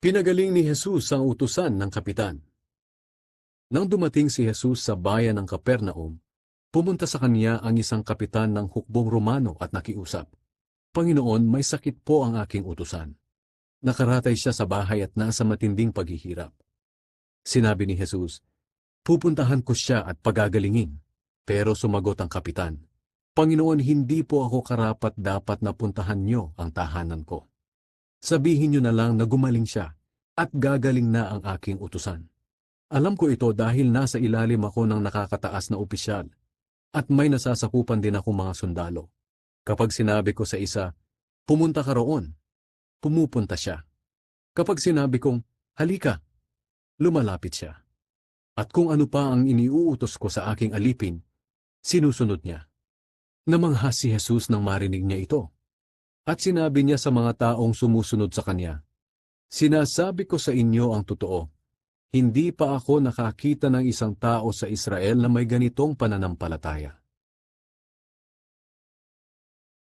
Pinagaling ni Jesus ang utusan ng kapitan. Nang dumating si Jesus sa bayan ng Capernaum, pumunta sa kanya ang isang kapitan ng hukbong Romano at nakiusap, "Panginoon, may sakit po ang aking utusan. Nakaratay siya sa bahay at nasa matinding paghihirap." Sinabi ni Jesus, "Pupuntahan ko siya at pagagalingin." Pero sumagot ang kapitan, "Panginoon, hindi po ako karapat-dapat na puntahan niyo ang tahanan ko. Sabihin niyo na lang na gumaling siya at gagaling na ang aking utusan. Alam ko ito dahil nasa ilalim ako ng nakakataas na opisyal at may nasasakupan din akong mga sundalo. Kapag sinabi ko sa isa, 'Pumunta ka roon,' pumupunta siya. Kapag sinabi kong, 'Halika,' lumalapit siya. At kung ano pa ang iniuutos ko sa aking alipin, sinusunod niya." Namangha si Jesus nang marinig niya ito. At sinabi niya sa mga taong sumusunod sa kanya, "Sinasabi ko sa inyo ang totoo, hindi pa ako nakakita ng isang tao sa Israel na may ganitong pananampalataya.